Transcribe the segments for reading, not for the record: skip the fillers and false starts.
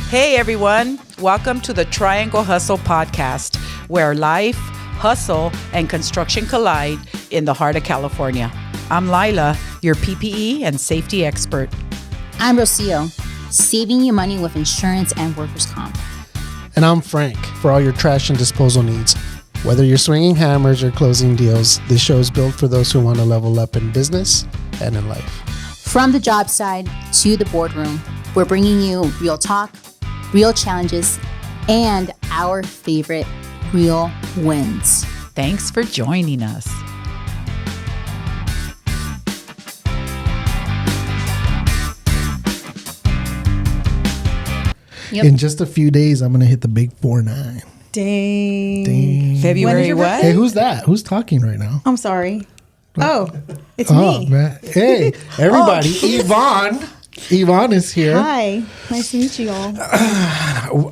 Hey everyone, welcome to the Triangle Hustle podcast, where life, hustle, and construction collide in the heart of California. I'm Lila, your PPE and safety expert. I'm Rocio, saving you money with insurance and workers' comp. And I'm Frank, for all your trash and disposal needs. Whether you're swinging hammers or closing deals, this show is built for those who want to level up in business and in life. From the job side to the boardroom, we're bringing you real talk, real challenges, and our favorite real wins. Thanks for joining us. Yep. In just a few days, I'm going to hit the big 4-9. Dang. February what? Hey, who's that? Who's talking right now? I'm sorry. Oh, it's Oh, me. man. Hey, everybody. Yvonne is here. Hi. Nice to meet you all.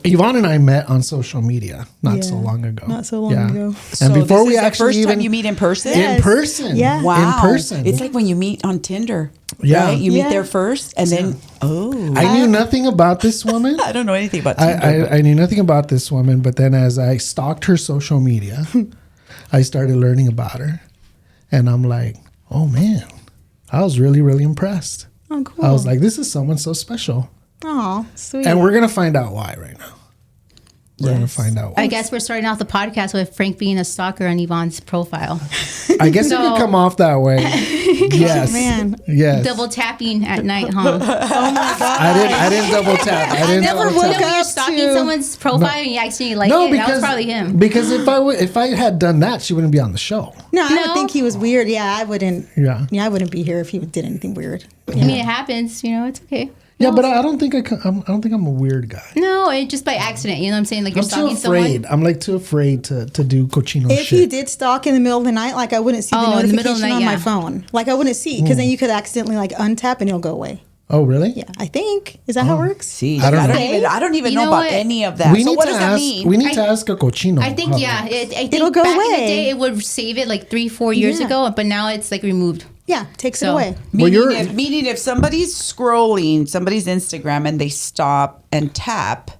Yvonne and I met on social media not so Yeah, long ago. not so long ago. And So before this we is the actually first even time you meet in person? Yeah. in person. Yeah. Wow. In person. It's like when you meet on Tinder. Yeah. Right? You meet Yeah. there first and then, I knew nothing about this woman. I don't know anything about Tinder. I knew nothing about this woman, but then as I stalked her social media, I started learning about her. And I'm like, oh man, I was really, really impressed. Oh, cool. I was like, this is someone so special. Oh, sweet. And we're going to find out why right now. We're going to find out why. I guess we're starting off the podcast with Frank being a stalker on Yvonne's profile. I guess it So- could come off that way. Yes. man. Yes. Double tapping at night, huh? I didn't double tap. I didn't never double woke tap. When you're up stalking to- someone's profile and you actually like No, it, that was because probably him. Because if I had done that, she wouldn't be on the show. No, I No. would think he was weird. Yeah, I wouldn't. Yeah. Yeah, I wouldn't be here if he did anything weird. I mean, it happens, it's okay. Yeah, but I don't think I don't think I'm a weird guy. No, it just by accident. You know what I'm saying? Like you're I'm too stalking someone. afraid. I'm like too afraid to do cochino If shit. he did stalk in the middle of the night, like I wouldn't see the Oh, in the middle of notification the on night, my yeah. phone. Like I wouldn't see because then you could accidentally like untap and it'll go away. Oh, really? Yeah, I think. Is that how it works? See, I don't know. I don't even You know know about what? any of that. We So need what to does that ask. mean? We need to ask a cochino. I think, how- yeah. I think It'll go back in the away. day, it would save it like 3-4 years Yeah. ago, but now it's like removed. Yeah, takes it So- away. Well, Meaning if somebody's scrolling somebody's Instagram and they stop and tap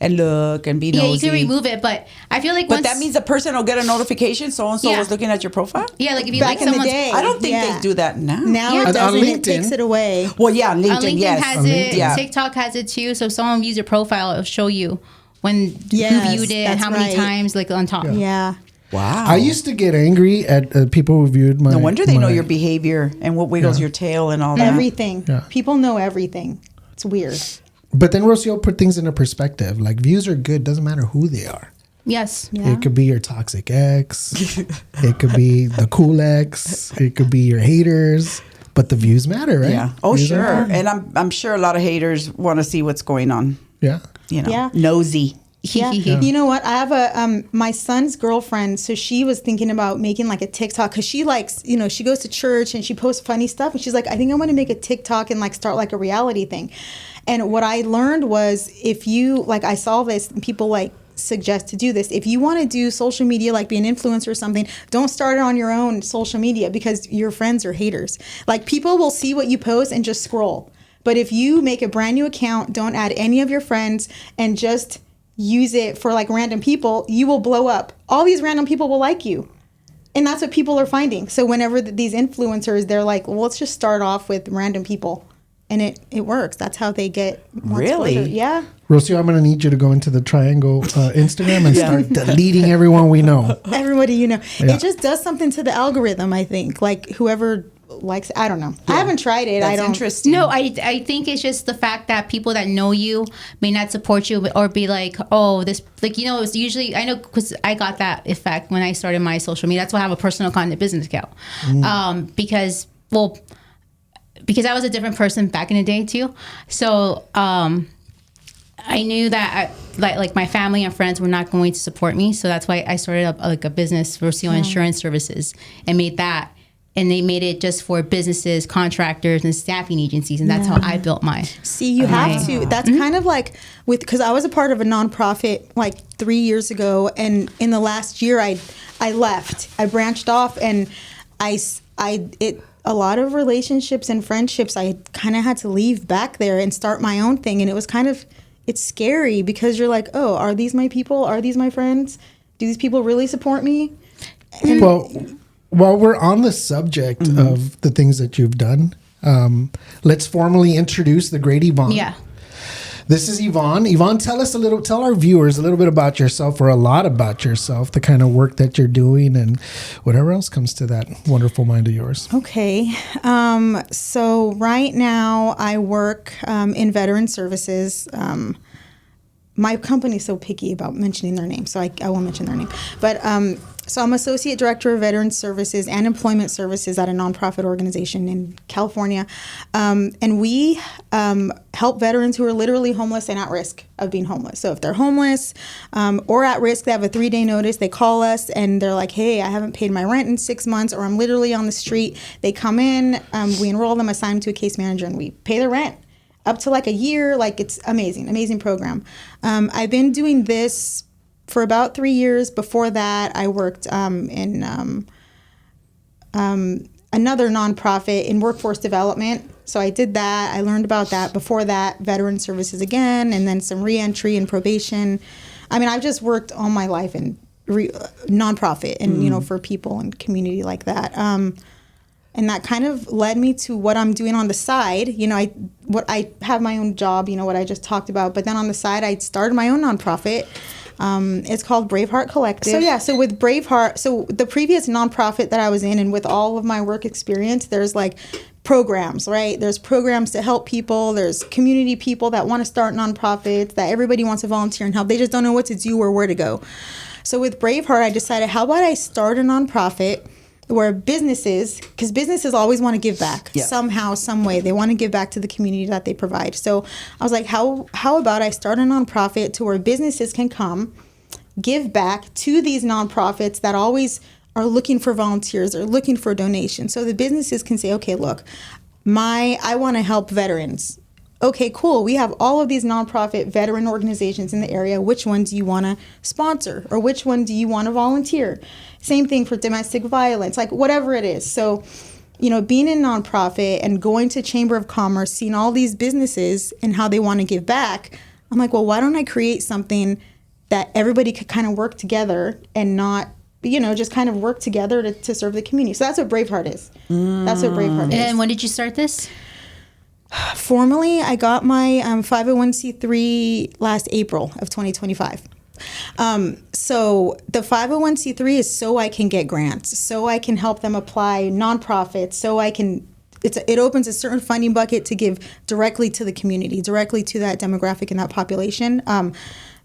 and look and be nosy. Yeah, you can remove it, but I feel like But once, that means the person will get a notification. So and so Yeah. was looking at your profile. yeah, like if you Back like in the someone's, day. I don't think Yeah. they do that now. Now Yeah. it On doesn't. It LinkedIn. takes it away. Well, yeah, on LinkedIn, on LinkedIn yes. has On it, LinkedIn. Yeah. TikTok has it too. So if someone views your profile, it'll show you when Yes, who viewed it and that's how many right. times, like on top. Yeah. Wow. I used to get angry at people who viewed my. No wonder they know my- your behavior and what wiggles your tail and all that. Everything. Yeah. People know everything. It's weird. But then Rocio put things into perspective. Like views are good. Doesn't matter who they are. Yes. Yeah. It could be your toxic ex. It could be the cool ex. It could be your haters. But the views matter, right? Yeah. Oh, Views sure. matter. And I'm sure a lot of haters want to see what's going on. Yeah. Yeah. Nosy. Yeah. You know what? I have a my son's girlfriend. So she was thinking about making like a TikTok because she likes, she goes to church and she posts funny stuff. And she's like, I think I want to make a TikTok and like start like a reality thing. And what I learned was if you like, I saw this and people like suggest to do this. If you want to do social media, like be an influencer or something, don't start it on your own social media because your friends are haters. Like people will see what you post and just scroll. But if you make a brand new account, don't add any of your friends and just use it for like random people, you will blow up. All these random people will like you. And that's what people are finding. So whenever these influencers, they're like, well, let's just start off with random people. And it works. That's how they get more Really? exposure. Yeah. Rocio, I'm going to need you to go into the Triangle Instagram and start deleting everyone we know. Everybody, Yeah. It just does something to the algorithm, I think. Like whoever likes, I don't know. I haven't tried it. I That's don't. interesting. No, I think it's just the fact that people that know you may not support you or be like, oh, this, like, it's usually, I know because I got that effect when I started my social media. That's why I have a personal content business account. Because I was a different person back in the day too. So I knew that like my family and friends were not going to support me. So that's why I started up like a business, Rocio Insurance Services, and made that. And they made it just for businesses, contractors, and staffing agencies. And that's how I built my. See, you have to. That's kind of like because I was a part of a nonprofit like 3 years ago, and in the last year, I left. I branched off, and a lot of relationships and friendships, I kind of had to leave back there and start my own thing, and it was kind of it's scary because you're like, oh, are these my people? Are these my friends? Do these people really support me? And Well, while we're on the subject of the things that you've done, let's formally introduce the great Yvonne. Yeah. This is Yvonne. Yvonne, tell our viewers a little bit about yourself, or a lot about yourself, the kind of work that you're doing and whatever else comes to that wonderful mind of yours. Okay. So right now I work in veteran services. My company's so picky about mentioning their name, so I won't mention their name. But so I'm Associate Director of Veteran Services and Employment Services at a nonprofit organization in California. And we help veterans who are literally homeless and at risk of being homeless. So if they're homeless or at risk, they have a 3-day notice, they call us and they're like, hey, I haven't paid my rent in 6 months, or I'm literally on the street. They come in, we enroll them, assign them to a case manager, and we pay their rent. Up to like a year, like it's amazing program. I've been doing this for about 3 years. Before that, I worked in another nonprofit in workforce development. So I did that. I learned about that. Before that, veteran services again, and then some reentry and probation. I mean, I've just worked all my life in nonprofit and, for people and community like that. And that kind of led me to what I'm doing on the side. I have my own job, what I just talked about. But then on the side, I started my own nonprofit. It's called Braveheart Collective. So with Braveheart, so the previous nonprofit that I was in, and with all of my work experience, there's like programs, right? There's programs to help people. There's community people that want to start nonprofits, that everybody wants to volunteer and help. They just don't know what to do or where to go. So with Braveheart, I decided, how about I start a nonprofit where businesses, because businesses always want to give back somehow, some way. They want to give back to the community that they provide. So I was like, how about I start a nonprofit to where businesses can come, give back to these nonprofits that always are looking for volunteers or looking for donations. So the businesses can say, okay, look, I want to help veterans. Okay, cool. We have all of these nonprofit veteran organizations in the area. Which one do you want to sponsor? Or which one do you want to volunteer? Same thing for domestic violence, like whatever it is. So, being in nonprofit and going to Chamber of Commerce, seeing all these businesses and how they want to give back, I'm like, well, why don't I create something that everybody could kind of work together and not, just kind of work together to serve the community. So that's what Braveheart is. That's what Braveheart is. And when did you start this? Formally, I got my 501c3 last April of 2025. So the 501c3 is so I can get grants, so I can help them apply nonprofits, so I can, it opens a certain funding bucket to give directly to the community, directly to that demographic and that population.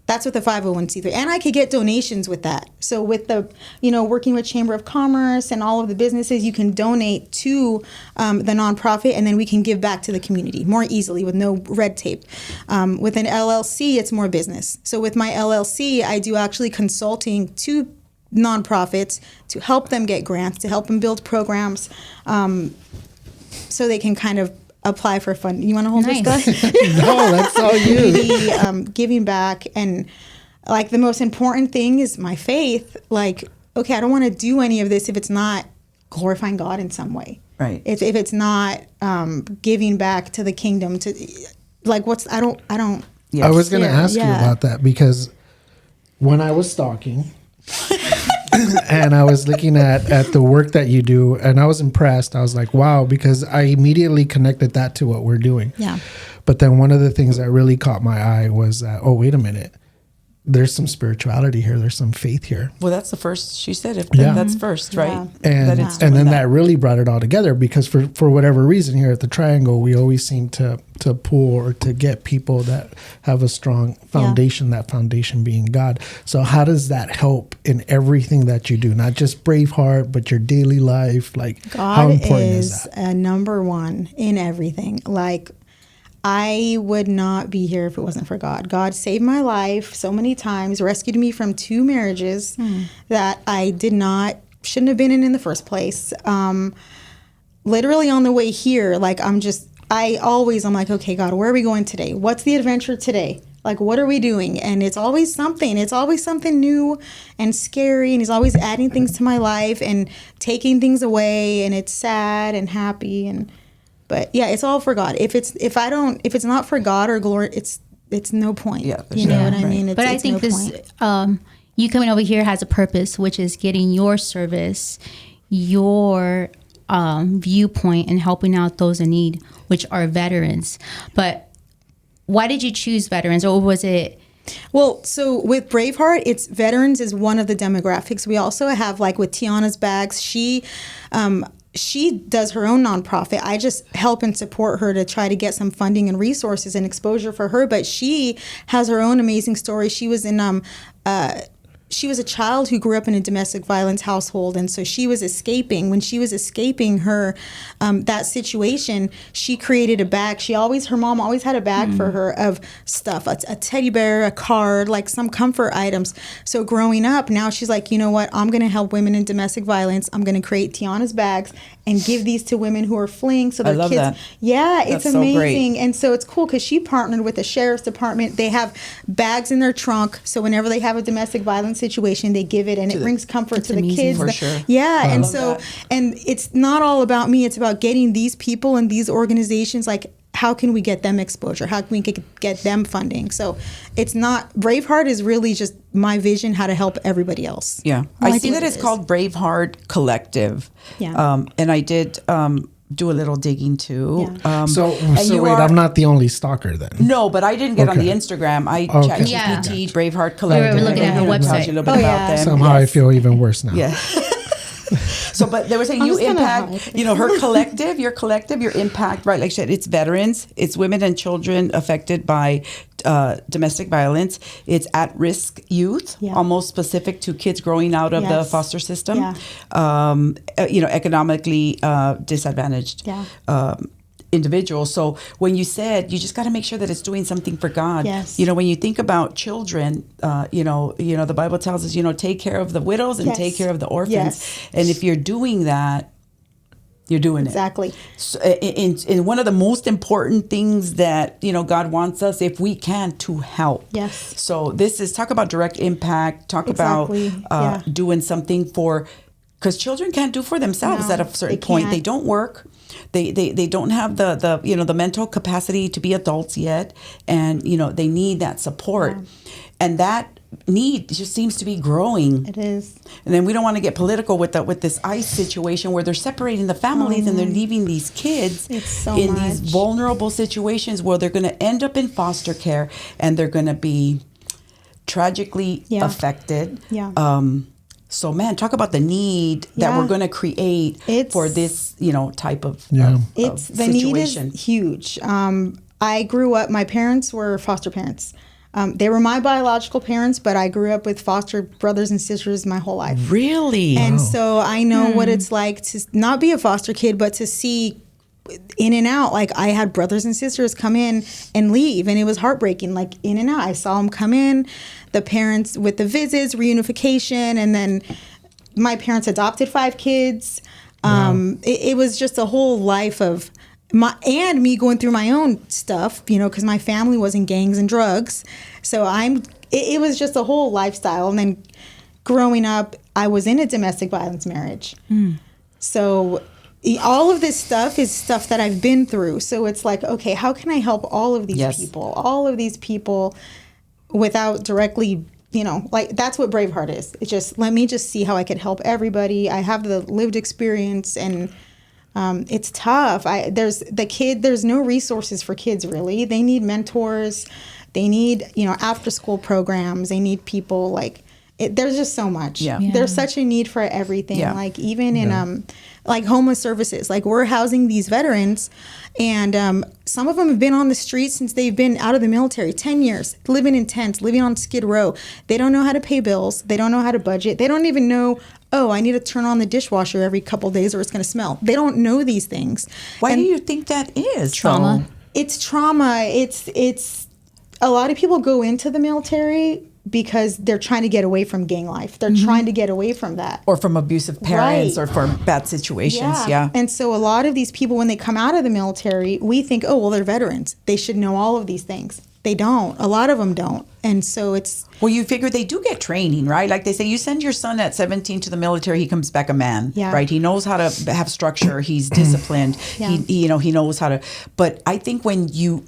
That's with the 501c3. And I could get donations with that. So with the, working with Chamber of Commerce and all of the businesses, you can donate to the nonprofit, and then we can give back to the community more easily with no red tape. With an LLC, it's more business. So with my LLC, I do actually consulting to nonprofits to help them get grants, to help them build programs, so they can kind of apply for fund. You want to hold this guy? No, that's all you. Maybe, giving back, and like the most important thing is my faith. Like, okay, I don't want to do any of this if it's not glorifying God in some way. Right. If it's not giving back to the kingdom, to like I don't. Yes. I was going to ask you Yeah. about that, because when I was stalking and I was looking at the work that you do, and I was impressed. I was like, wow, because I immediately connected that to what we're doing. Yeah. But then one of the things that really caught my eye was that, oh, wait a minute. There's some spirituality here. There's some faith here. Well, that's the first. She said it. Yeah. That's first, right? Yeah. And That it's and doing then that really brought it all together, because for whatever reason here at the Triangle, we always seem to pull or to get people that have a strong foundation, that foundation being God. So how does that help in everything that you do? Not just Braveheart, but your daily life? Like, God how important is that? number one in everything. Like, I would not be here if it wasn't for God. God saved my life so many times, rescued me from 2 marriages that I shouldn't have been in the first place. Literally on the way here, like I'm like, okay, God, where are we going today? What's the adventure today? Like, what are we doing? And it's always something. It's always something new and scary. And he's always adding things to my life and taking things away. And it's sad and happy. But yeah, it's all for God. If it's not for God or glory, it's no point. Yeah, you know what I right. mean? It's, But I it's think no this, point. you coming over here has a purpose, which is getting your service, your viewpoint, and helping out those in need, which are veterans. But why did you choose veterans, or was it? Well, so with Braveheart, it's veterans is one of the demographics. We also have, like, with Tiana's Bags, she does her own nonprofit. I just help and support her to try to get some funding and resources and exposure for her. But she has her own amazing story. She was in she was a child who grew up in a domestic violence household, and so she was escaping. When she was escaping her that situation, she created a bag. Her mom always had a bag for her of stuff, a teddy bear, a card, like some comfort items. So growing up, now she's like, you know what? I'm going to help women in domestic violence. I'm going to create Tiana's Bags and give these to women who are fleeing. So their I love kids, that. yeah, That's it's so amazing. great. And so it's cool because she partnered with the sheriff's department. They have bags in their trunk, so whenever they have a domestic violence situation, they give it, and it brings comfort to the amazing. kids. For sure. Yeah, and love so that. and it's not all about me. It's about getting these people and these organizations, like, how can we get them exposure? How can we get them funding? So it's not, Braveheart is really just my vision, how to help everybody else. Yeah. Well, I I see think that it it's is. called Braveheart Collective. Yeah. And I did do a little digging too. Yeah. So you wait, are- I'm not the only stalker then. No, but I didn't get on the Okay. Instagram. I Okay. checked Yeah. GPT, Braveheart Collective. We were looking at her and it tells website. you a little bit Oh, about yeah. them. Somehow I Yes. feel even worse now. Yeah. So, but they were saying I'm you just gonna impact, hide. you know, her collective, your impact, right? Like I said, it's veterans, it's women and children affected by domestic violence. It's at-risk youth, Yeah. almost specific to kids growing out of the Yes. foster system. Yeah. You know, economically disadvantaged. Yeah. Individuals. So when you said you just got to make sure that it's doing something for God, Yes. you know, when you think about children, you know, the Bible tells us, you know, take care of the widows and Yes. take care of the orphans. Yes. And if you're doing that, you're doing Exactly. it. So, in one of the most important things that, you know, God wants us, if we can, to help. Yes. So this is, talk about direct impact, talk Exactly. about Yeah. doing something for, because children can't do for themselves No, at a certain they point. can't. They don't work. They don't have the you know, the mental capacity to be adults yet, and you know, they need that support, and that need just seems to be growing. It is. And then we don't want to get political with this ICE situation where they're separating the families and they're leaving these kids It's so in these much. vulnerable situations where they're going to end up in foster care and they're going to be tragically Yeah. affected. Yeah. So man, talk about the need that Yeah. we're going to create It's- for this, you know, type of, Yeah. It's of the need situation. is huge. I grew up. My parents were foster parents. They were my biological parents, but I grew up with foster brothers and sisters my whole life. Really? And so I know what it's like to not be a foster kid, but to see in and out. Like, I had brothers and sisters come in and leave, and it was heartbreaking. Like, in and out. I saw them come in, the parents with the visits, reunification, and then my parents adopted 5 kids. It was just a whole life of me going through my own stuff, you know, because my family was in gangs and drugs. So it was just a whole lifestyle. And then growing up, I was in a domestic violence marriage. So all of this stuff is stuff that I've been through. So it's like, okay, how can I help all of these Yes. people without directly, you know, like, that's what Braveheart is. It's just, let me just see how I could help everybody. I have the lived experience, and it's tough. There's no resources for kids, really. They need mentors. They need, you know, after school programs. They need people like, there's just so much. Yeah. There's such a need for everything. Yeah. Like, even in like homeless services, like, we're housing these veterans, and some of them have been on the streets since they've been out of the military, 10 years, living in tents, living on Skid Row. They don't know how to pay bills. They don't know how to budget. They don't even know, oh, I need to turn on the dishwasher every couple of days or it's going to smell. They don't know these things. Why And do you think that is? Trauma. though? it's trauma. It's a lot of people go into the military because they're trying to get away from gang life. They're trying to get away from that. Or from abusive parents, Right. or from bad situations. Yeah. And so a lot of these people, when they come out of the military, we think, oh, well, they're veterans. They should know all of these things. They don't. A lot of them don't. And so it's, Well, you figure they do get training, right? Like they say, you send your son at 17 to the military, he comes back a man, Yeah. right? He knows how to have structure. He's disciplined. Yeah. He, you know, he knows how to. But I think when you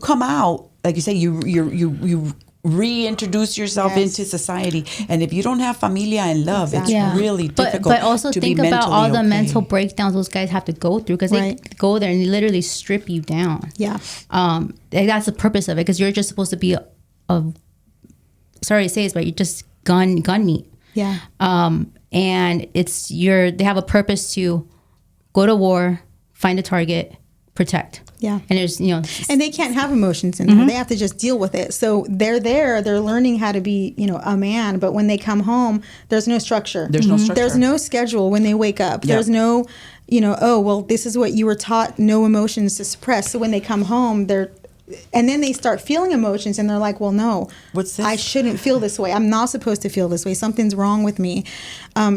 come out, like you say, you reintroduce yourself into society, and if you don't have familia and love, it's really difficult. But also to think be about all the okay. mental breakdowns those guys have to go through, because they go there and literally strip you down. Yeah. That's the purpose of it, because you're just supposed to be a sorry to say this, but you're just gun meat. Yeah. And they have a purpose to go to war, find a target, protect. Yeah. And there's, and they can't have emotions in there. They have to just deal with it. So they're learning how to be, a man. But when they come home, there's no structure. There's no structure. There's no schedule when they wake up. Yeah. There's no, oh, well, this is what you were taught, no emotions to suppress. So when they come home, and then they start feeling emotions and they're like, well, no, what's this? I shouldn't feel this way. I'm not supposed to feel this way. Something's wrong with me.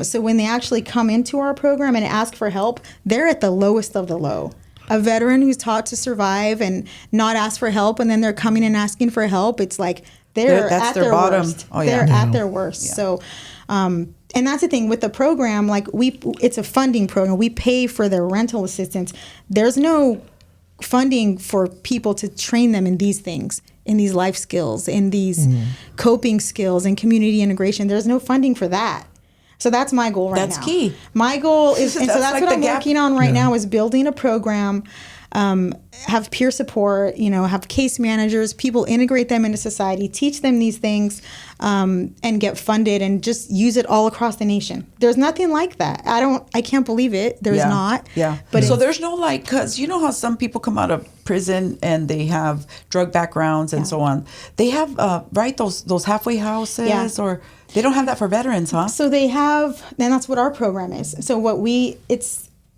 So when they actually come into our program and ask for help, they're at the lowest of the low. A veteran who's taught to survive and not ask for help, and then they're coming and asking for help, it's like they're at their bottom. Worst. Oh, yeah. They're at their worst. Yeah. So, and that's the thing with the program, like it's a funding program. We pay for their rental assistance. There's no funding for people to train them in these things, in these life skills, in these coping skills, and community integration. There's no funding for that. So that's my goal right now. That's key. My goal is, and so that's like what I'm working on right now, is building a program, have peer support, have case managers, people integrate them into society, teach them these things, and get funded and just use it all across the nation. There's nothing like that. I can't believe it. There's not. Yeah. But so there's no because you know how some people come out of prison and they have drug backgrounds and so on. They have, those halfway houses or... They don't have that for veterans, huh? So they have, and that's what our program is. So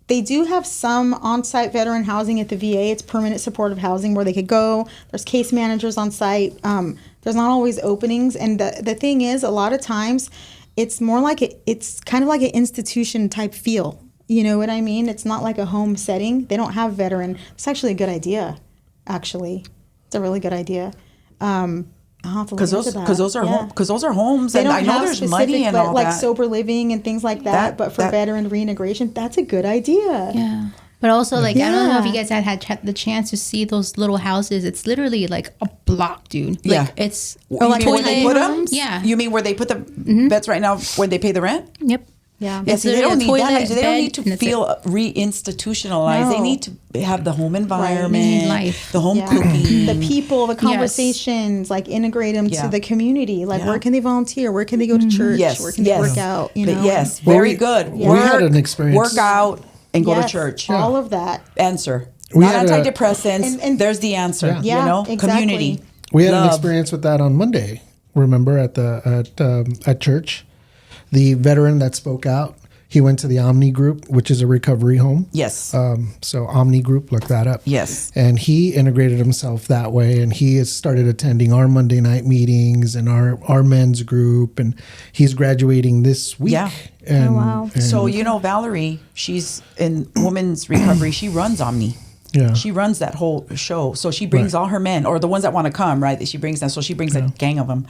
they do have some on-site veteran housing at the VA. It's permanent supportive housing where they could go. There's case managers on site. There's not always openings. And the thing is, a lot of times, it's more like it's kind of like an institution type feel. You know what I mean? It's not like a home setting. They don't have veteran. It's actually a good idea, actually. It's a really good idea. Because those are homes, and I know there's money and all like that. sober living and things like that. But for veteran reintegration, that's a good idea. Yeah. But also, I don't know if you guys had the chance to see those little houses. It's literally like a block, dude. Like it's like where they put them. Yeah. You mean where they put the vets right now when they pay the rent? Yep. Yeah. Yeah, see, they don't need that. They don't need to feel reinstitutionalized. No. They need to have the home environment, life, the home cooking, the people, the conversations, like integrate them to the community. Like where can they volunteer? Where can they go to church? Where can they work out? Very good. We had an experience. Work out and go to church. All of that. Answer. Not antidepressants. And there's the answer. Yeah. Exactly. Community. We had an experience with that on Monday. Remember at church. The veteran that spoke out, he went to the Omni group, which is a recovery home. Yes. So Omni group, look that up. Yes. And he integrated himself that way, and he has started attending our Monday night meetings and our men's group, and he's graduating this week. Yeah. And, wow. So, Valerie, she's in women's recovery. She runs Omni. Yeah. She runs that whole show. So she brings all her men, or the ones that want to come, right? That she brings them. So she brings a gang of them.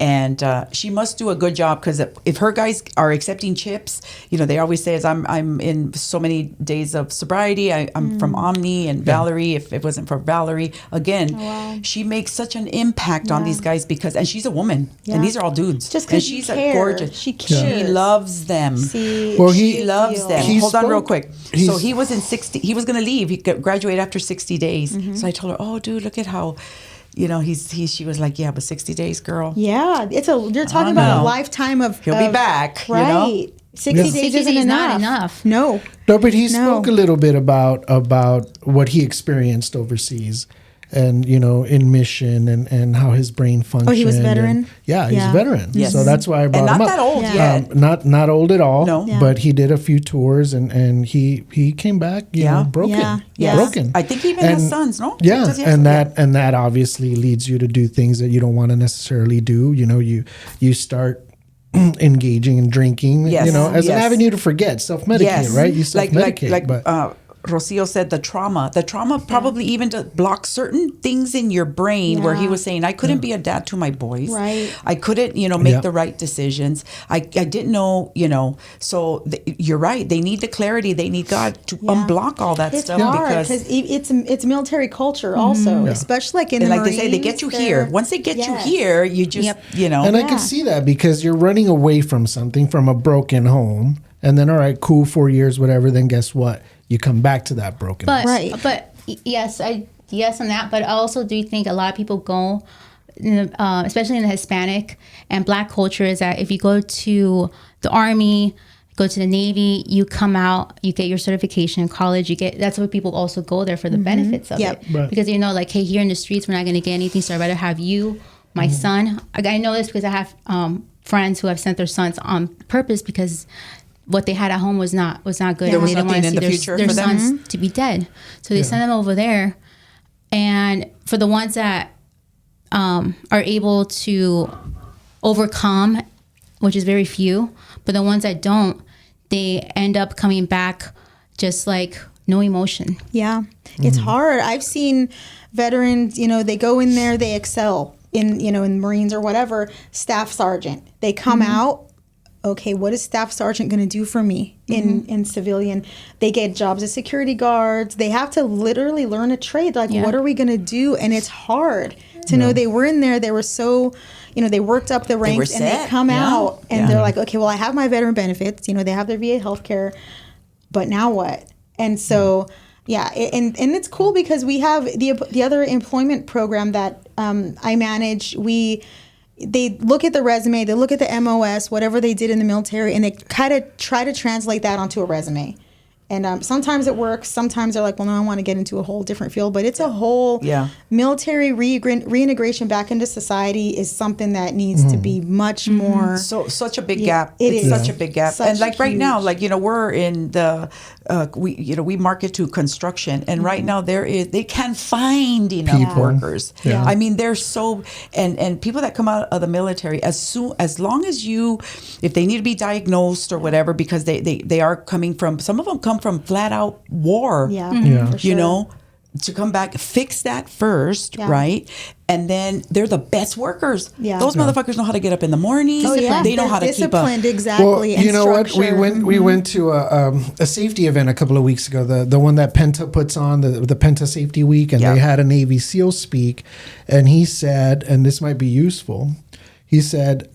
And she must do a good job, because if her guys are accepting chips, they always say, I'm in so many days of sobriety. I'm from Omni, and Valerie, if it wasn't for Valerie, again, she makes such an impact on these guys and she's a woman, and these are all dudes. Just because she's gorgeous. She loves them. See, she loves them. Hold on real quick. So he was he was going to leave. He graduated after 60 days. So I told her, oh, dude, look at how... she was like, yeah, but 60 days, girl. Yeah, you're talking about a lifetime of... He'll be back, right. 60 days isn't not enough. No, but he spoke a little bit about what he experienced overseas, and in mission, and how his brain functioned. Oh, he was a veteran? He's a veteran. Yes. So that's why I brought him up. And not that old yet. Not old at all. No. But he did a few tours, and he came back, broken. Yeah. Broken. I think he even has sons, no? Yeah, and that obviously leads you to do things that you don't want to necessarily do. You start engaging in drinking, as an avenue to forget, self-medicate, right? You self-medicate. Rocio said, the trauma probably even to block certain things in your brain where he was saying, I couldn't be a dad to my boys. Right. I couldn't, make the right decisions. I didn't know, so you're right. They need the clarity. They need God to unblock all that stuff. Hard because it's military culture also, especially like in the like Marines, they say, they get you here. Once they get you here, you just, And I can see that because you're running away from something, from a broken home. And then, all right, cool, 4 years, whatever. Then guess what? You come back to that broken. But yes on that. But I also do think a lot of people go, especially in the Hispanic and Black culture, is that if you go to the Army, go to the Navy, you come out, you get your certification in college, that's what people also go there for the benefits of it. Right. Because like, hey, here in the streets, we're not going to get anything, so I'd rather have you, my son. I know this because I have friends who have sent their sons on purpose because what they had at home was not good. There was they didn't nothing want to in see the future their for them. sons to be dead. So they send them over there. And for the ones that are able to overcome, which is very few, but the ones that don't, they end up coming back just like no emotion. Yeah, it's hard. I've seen veterans, they go in there, they excel in Marines or whatever, staff sergeant. They come out, okay, what is staff sergeant going to do for me in civilian? They get jobs as security guards. They have to literally learn a trade. Like, what are we going to do? And it's hard to know they were in there. They were so, they worked up the ranks and they come out and they're like, okay, well, I have my veteran benefits. They have their VA healthcare, but now what? And so, and it's cool because we have the other employment program that I manage. They look at the resume, they look at the MOS, whatever they did in the military, and they kind of try to translate that onto a resume. And sometimes it works. Sometimes they're like, well, no, I want to get into a whole different field. But it's a whole military reintegration back into society is something that needs to be much more. So such a big gap. It's such a big gap. And like right now, like, we're in the, we market to construction. And right now they can't find enough workers. Yeah. I mean, they're so, and people that come out of the military, as long as if they need to be diagnosed or whatever, because they are coming from, some of them come from flat out war, for sure. To come back, fix that first, right? And then they're the best workers. Yeah. Those motherfuckers know how to get up in the morning. Oh, yeah. They know how to keep up. Disciplined, exactly. Well, you know what? We went to a safety event a couple of weeks ago, the one that Penta puts on, the Penta Safety Week, and they had a Navy SEAL speak, and he said, and this might be useful, he said,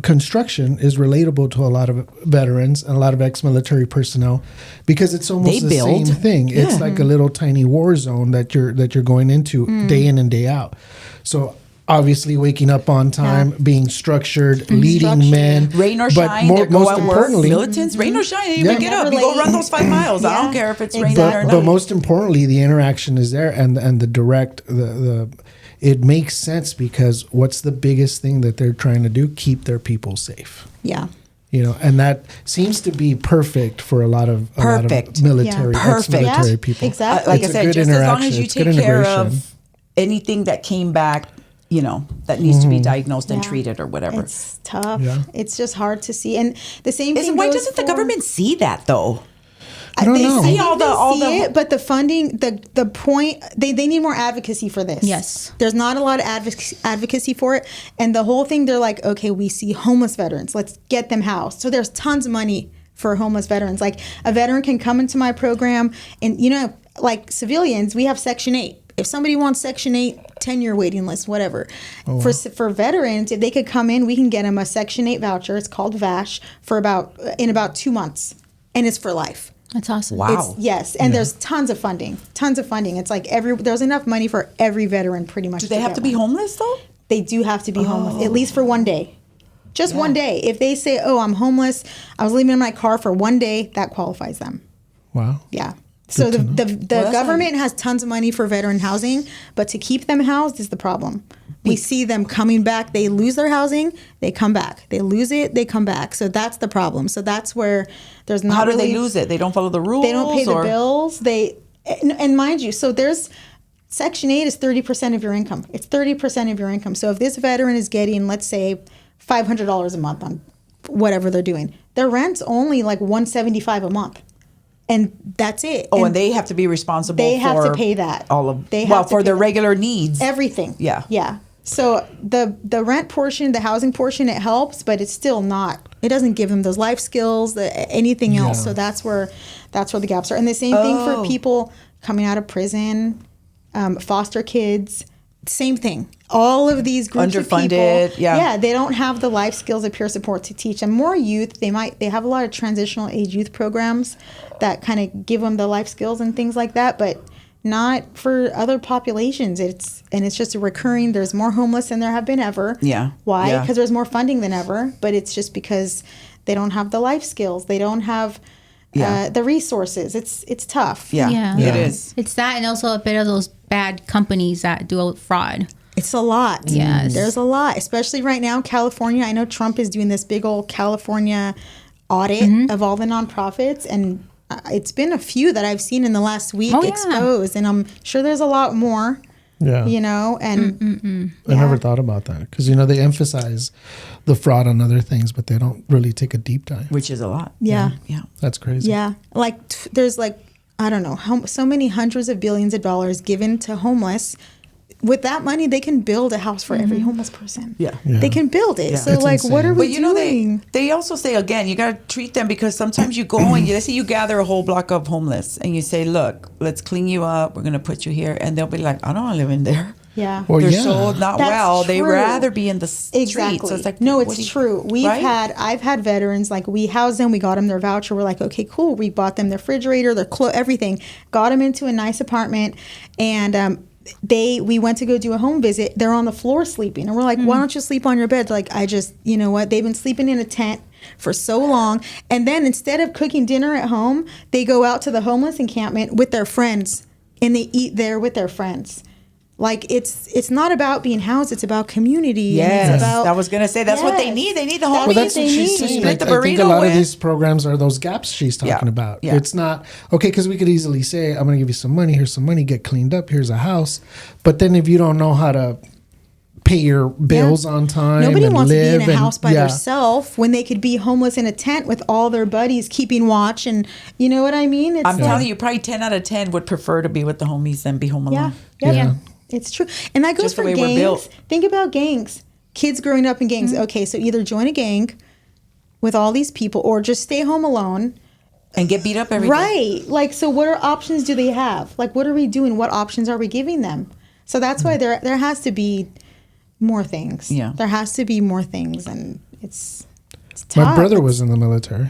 construction is relatable to a lot of veterans and a lot of ex-military personnel because it's almost the same thing. Yeah. It's like a little tiny war zone that you're going into day in and day out. So obviously waking up on time, being structured, leading men. Rain or shine, most importantly, militants, rain or shine, you get up, you go run those 5 miles. I don't care if it's raining or not. But most importantly, the interaction is there and the direct, it makes sense because what's the biggest thing that they're trying to do? Keep their people safe. Yeah. And that seems to be perfect for a lot of military, ex-military people. Exactly. Like I said, just as long as you take care of anything that came back, that needs to be diagnosed and treated or whatever. It's tough. Yeah. It's just hard to see. And the same thing why doesn't the government see that though? I don't know. See all the it, but the funding, the point, they need more advocacy for this. Yes. There's not a lot of advocacy for it. And the whole thing, they're like, okay, we see homeless veterans. Let's get them housed. So there's tons of money for homeless veterans. Like a veteran can come into my program and, like civilians, we have Section 8. If somebody wants Section 8, 10-year waiting list, whatever. Oh, wow. For veterans, if they could come in, we can get them a Section 8 voucher. It's called VASH in about 2 months. And it's for life. That's awesome. Wow. Yes, and there's tons of funding. It's like there's enough money for every veteran pretty much. Do they have to be homeless though? They do have to be homeless, at least for one day. Just one day. If they say, oh, I'm homeless, I was leaving in my car for one day, that qualifies them. Wow. Yeah. So the government has tons of money for veteran housing, but to keep them housed is the problem. We see them coming back. They lose their housing, they come back. They lose it, they come back. So that's the problem. So that's where there's not. How do they lose it? They don't follow the rules. They don't pay the bills. And mind you, so there's Section 8 is 30% of your income. It's 30% of your income. So if this veteran is getting, let's say, $500 a month on whatever they're doing, their rent's only like $175 a month. and that's it. Oh, and they have to be responsible. They have for to pay that. all of. They have well, to for pay their that. regular needs. Everything. Yeah. So the rent portion, the housing portion, it helps, but it's still not. It doesn't give them those life skills, anything else. So that's where the gaps are. And the same thing for people coming out of prison, foster kids. Same thing. All of these groups of Underfunded, people, yeah, they don't have the life skills of peer support to teach them. More youth, they have a lot of transitional age youth programs that kind of give them the life skills and things like that, but not for other populations. It's just a recurring. There's more homeless than there have been ever. Yeah. Why? Yeah. Because there's more funding than ever, but it's just because they don't have the life skills. They don't have the resources. It's tough. Yeah. It is. It's that, and also a bit of those bad companies that do fraud. It's a lot. Yes. There's a lot, especially right now in California. I know Trump is doing this big old California audit of all the nonprofits, and it's been a few that I've seen in the last week exposed, and I'm sure there's a lot more. Yeah. You know, and I never thought about that because, they emphasize the fraud on other things, but they don't really take a deep dive. Which is a lot. Yeah. That's crazy. Yeah. Like there's I don't know, so many hundreds of billions of dollars given to homeless. With that money, they can build a house for every homeless person. Yeah. They can build it. Yeah. So, It's what insane. are we But doing? they also say, again, you got to treat them, because sometimes you go and let's say you gather a whole block of homeless and you say, look, let's clean you up. We're going to put you here. And they'll be like, I don't want to live in there. Yeah. Well, They're yeah. so not That's well. They true. rather be in the street. Exactly. So it's like, no, what it's do you- true. I've had veterans, we housed them, we got them their voucher. We're like, okay, cool. We bought them their refrigerator, their clothes, everything. Got them into a nice apartment, and we went to go do a home visit. They're on the floor sleeping, and we're like, why don't you sleep on your bed? Like, you know what? They've been sleeping in a tent for so long, and then instead of cooking dinner at home, they go out to the homeless encampment with their friends, and they eat there with their friends. Like, it's not about being housed, it's about community. And Yes, it's about, I was going to say, that's what they need. They need the homies. Well, that's they what she's need. saying. Split the I think a burrito lot of with. these programs are those gaps she's talking about. Yeah. It's not, okay, because we could easily say, I'm going to give you some money, here's some money, get cleaned up, here's a house. But then if you don't know how to pay your bills on time, nobody and wants to live be in a house by yeah. themselves when they could be homeless in a tent with all their buddies keeping watch, and you know what I mean? It's I'm telling you, probably 10 out of 10 would prefer to be with the homies than be home alone. Yeah. It's true. And that goes Just the for way we're gangs. built. Think about gangs. Kids growing up in gangs. Okay, so either join a gang with all these people or just stay home alone. And get beat up every day. Right. Like, so what options do they have? Like, what are we doing? What options are we giving them? So that's why there has to be more things. Yeah. There has to be more things, and it's tough. My brother was in the military,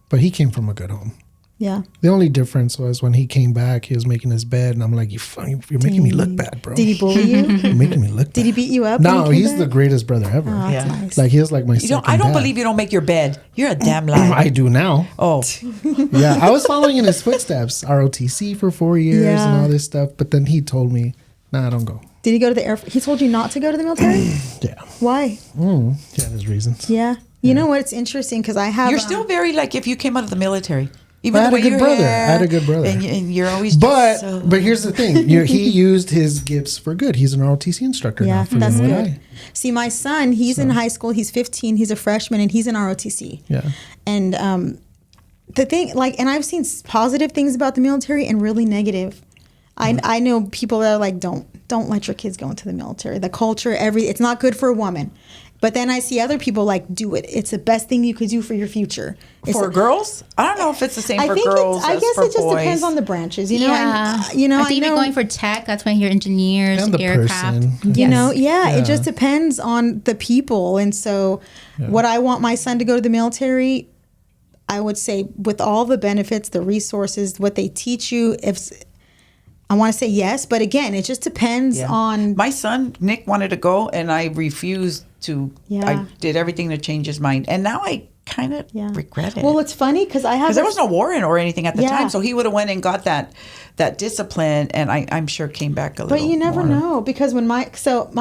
but he came from a good home. Yeah. The only difference was when he came back, he was making his bed, and I'm like, you're making me look bad, bro. Did he bully you? You're making me look bad. Did he beat you up? No, when he came he's back? the greatest brother ever. Oh, that's Yeah. nice. Like, he was like my You second don't, I don't dad. believe you don't make your bed. You're a damn liar. I do now. Oh, Yeah, I was following in his footsteps, ROTC for 4 years Yeah. and all this stuff. But then he told me, nah, don't go. Did he go to the Air Force? He told you not to go to the military? Yeah. Why? He had his reasons. Yeah. You know what? It's interesting because I have. you're still very like if you came out of the military. Even I had the a way good your brother. hair, I had a good brother. and you're always. But just so, but here's the thing. He used his gifts for good. He's an ROTC instructor Yeah, now for that's UNI. good. See, my son, he's in high school. He's 15. He's a freshman, and he's in ROTC. Yeah. And the thing, and I've seen positive things about the military and really negative. I know people that are like, don't let your kids go into the military. The culture, it's not good for a woman. But then I see other people like, do it. It's the best thing you could do for your future. for girls, I don't know if it's the same for I think girls. I as guess for it just boys. depends on the branches, you know. Yeah. And, I think if you're going for tech, that's when you're engineers, And the aircraft. person. You Yes. know, Yeah. it just depends on the people. And so, would I want my son to go to the military? I would say, with all the benefits, the resources, what they teach you, I want to say yes, but again, it just depends Yeah. on. My son Nick wanted to go, and I refused to. Yeah. I did everything to change his mind, and now I kind of regret it. Well, it's funny because I have. Because there was no war or anything at the Yeah. time, so he would have went and got that discipline, and I'm sure came back a little. But you never more. know, because I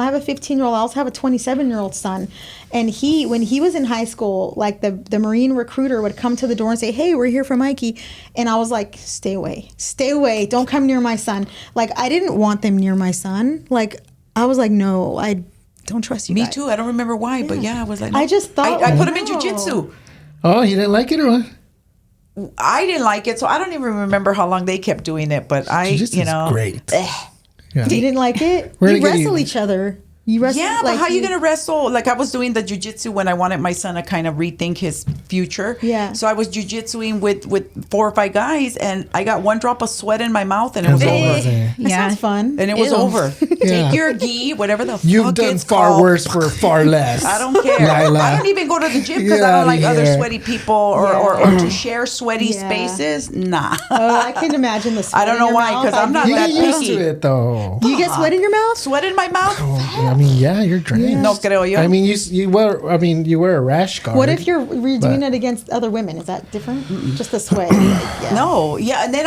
have a 15-year-old. I also have a 27-year-old son, and when he was in high school, like the Marine recruiter would come to the door and say, "Hey, we're here for Mikey," and I was like, "Stay away, don't come near my son." Like, I didn't want them near my son. Like, I was like, "No, I don't trust you." Me guys. too. I don't remember why, but yeah, I was like, I just thought, I put him in no. jujitsu. Oh, he didn't like it or what? I didn't like it, so I don't even remember how long they kept doing it. But Jiu-jitsu is great. You didn't like it? We're You gonna get wrestle you- each other. You wrestle. Yeah, but how you gonna wrestle? Like I was doing the jujitsu when I wanted my son to kind of rethink his future. Yeah. So I was jujitsuing with 4 or 5 guys, and I got one drop of sweat in my mouth, and it was That's over. amazing. That sounds fun. And it was Ew. over. Yeah. Take your gi, whatever the You've fuck done it's far called. worse for far less. I don't care. Lila. I don't even go to the gym because Get I don't outta like other here. sweaty people or to share sweaty Yeah. spaces. Nah. Oh, I can imagine the sweat. I don't in know your why, mouth. 'cause I'm not You that get used picky. to it though. Do you get sweat in your mouth? Sweat in my mouth? I mean, yeah, you're drenched. No creo yo. I mean, you wear a rash guard. What if you're doing But- it against other women? Is that different? Just the sweat. Like, yeah. No, yeah, and then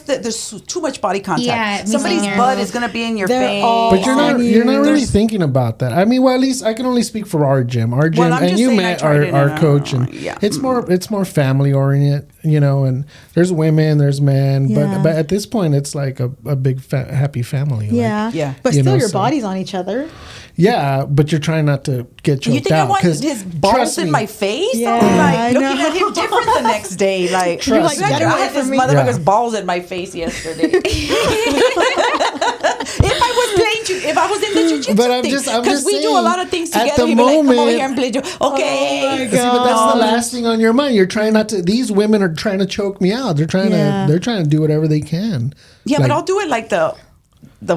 there's too much body contact. Yeah, me Somebody's too. butt is gonna be in your They're face. all But you're not on you're not you. really There's- thinking about that. I mean, well, at least I can only speak for our gym. Our gym, Well, I'm and just you saying I met tried it our and, coach, and yeah. it's more family oriented, and there's women, there's men, Yeah. but at this point, it's like a big happy family. like- Yeah. Yeah. But You still, know, your so- body's on each other. yeah, but you're trying not to get You choked think I out want because his balls in my face? Yeah, I'll be I like looking know. at him different the next day. Like, You're like, I "Get away had this from me." motherfucker's Yeah. balls in my face yesterday. If I was in the jiu-jitsu But I'm thing, just because we do a saying, lot of things at together. the He'd be like, come over moment- here and play. Okay. See, but that's the last thing on your mind. You're trying not to. These women are trying to choke me out. They're trying Yeah. to. They're trying to do whatever they can. Yeah, Like, but I'll do it like the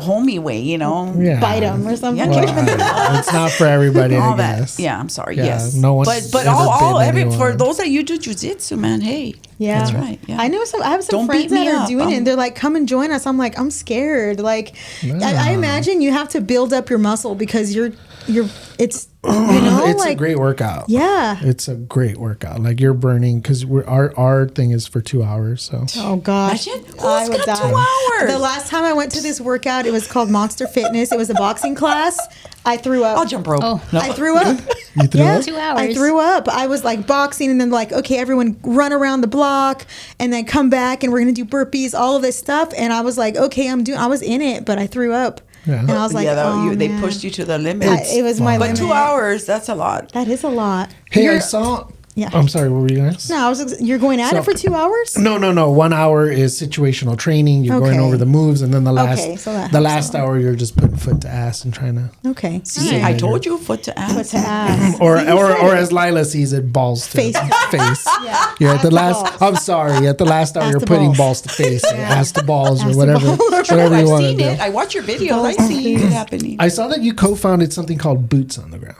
homie way, yeah. Bite them or something. Yeah, Well, it's not for everybody. all I that. guess. Yeah, I'm sorry. Yeah, Yes, no one's but ever all bitten every for anyone. those that you do jujitsu, man. Hey, Yeah, that's right. Yeah. I know some. I have some Don't friends beat me that are up. doing it. And they're like, "Come and join us." I'm like, I'm scared. Like, I imagine you have to build up your muscle because you're. It's It's like a great workout. yeah. It's a great workout. Like you're burning because our thing is for 2 hours. So Oh gosh, Imagine. I Who's would got die. 2 hours? The last time I went to this workout, it was called Monster Fitness. It was a boxing class. I threw up. I'll jump rope. Oh. No. I threw up. you threw Yeah, up? 2 hours. I threw up. I was like boxing, and then like, okay, everyone run around the block, and then come back, and we're gonna do burpees, all of this stuff. And I was like, okay, I was in it, but I threw up, Yeah. and I was like, yeah, oh, they man. pushed you to the limit. It was my but limit. 2 hours, that's a lot. That is a lot. Hey, I You're- saw. Yeah. I'm sorry. What were you gonna say? No, you're going at So- it for 2 hours. No. 1 hour is situational training. You're going Okay. over the moves, and then the last Okay, so that the helps last a lot. hour you're just putting foot to ass and trying to, Okay. See, I told you, foot to ass. Foot to ass. or See, you said or it. as Lila sees it, balls to Face. face. Yeah. You're at Ass the to last. balls. I'm sorry. At the last hour, Ass you're to putting balls. balls to face, ass to balls, Ass or to whatever, balls. whatever you I've want to seen do. it. I watch your videos. I Balls see to it face. happening. I saw that you co-founded something called Boots on the Ground.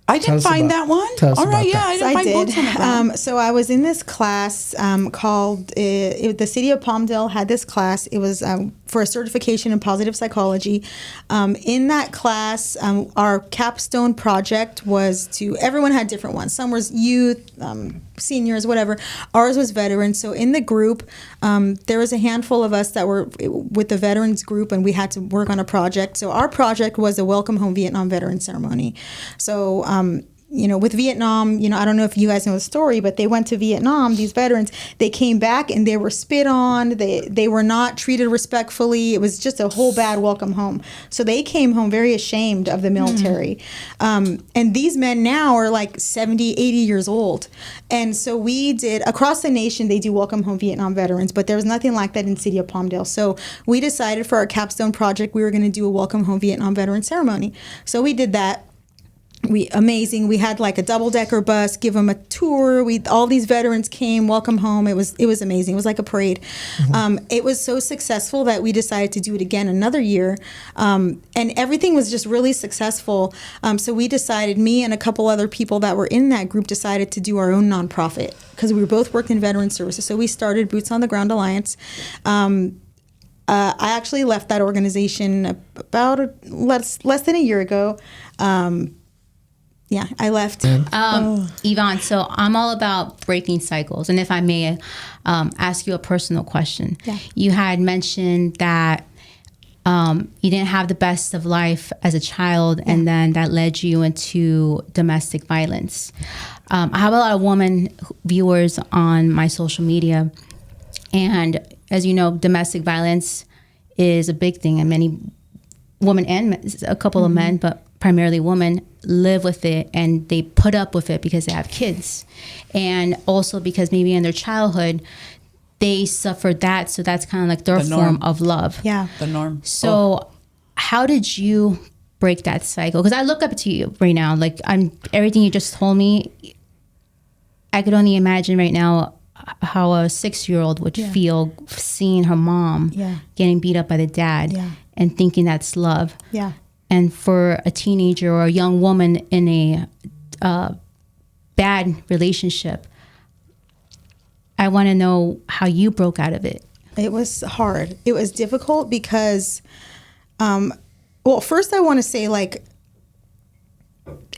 I Tell didn't us find about- that one. tell us All right, about yeah, that. I So didn't I find boots on the ground. did. So I was in this class called the City of Palmdale had this class. It was for a certification in positive psychology. In that class, our capstone project was to. Everyone had different ones. Some was youth, seniors, whatever. Ours was veterans. So in the group, there was a handful of us that were with the veterans group, and we had to work on a project. So our project was a Welcome Home Vietnam Veteran Ceremony. So with Vietnam, I don't know if you guys know the story, but they went to Vietnam, these veterans, they came back and they were spit on. They were not treated respectfully. It was just a whole bad welcome home. So they came home very ashamed of the military. And these men now are like 70, 80 years old. And so we did, across the nation, they do Welcome Home Vietnam Veterans, but there was nothing like that in City of Palmdale. So we decided for our capstone project, we were going to do a Welcome Home Vietnam Veteran ceremony. So we did that. Amazing. We had like a double-decker bus, give them a tour. All these veterans came, welcome home. It was amazing. It was like a parade. It was so successful that we decided to do it again another year, and everything was just really successful. So we decided, me and a couple other people that were in that group decided to do our own nonprofit because we were both working in veteran services. So we started Boots on the Ground Alliance. I actually left that organization about less than a year ago. Yeah, I left. Yvonne, so I'm all about breaking cycles. And if I may ask you a personal question. Yeah. You had mentioned that you didn't have the best of life as a child, and then that led you into domestic violence. I have a lot of women viewers on my social media. And as you know, domestic violence is a big thing. And many women and men, a couple of men, but primarily women, live with it and they put up with it because they have kids. And also because maybe in their childhood, they suffered that. So that's kind of like their form of love. Yeah. The norm. So how did you break that cycle? Because I look up to you right now. Like everything you just told me, I could only imagine right now how a 6-year-old would feel seeing her mom getting beat up by the dad and thinking that's love. Yeah. And for a teenager or a young woman in a bad relationship, I want to know how you broke out of it. It was hard. It was difficult because, well, first I want to say, like,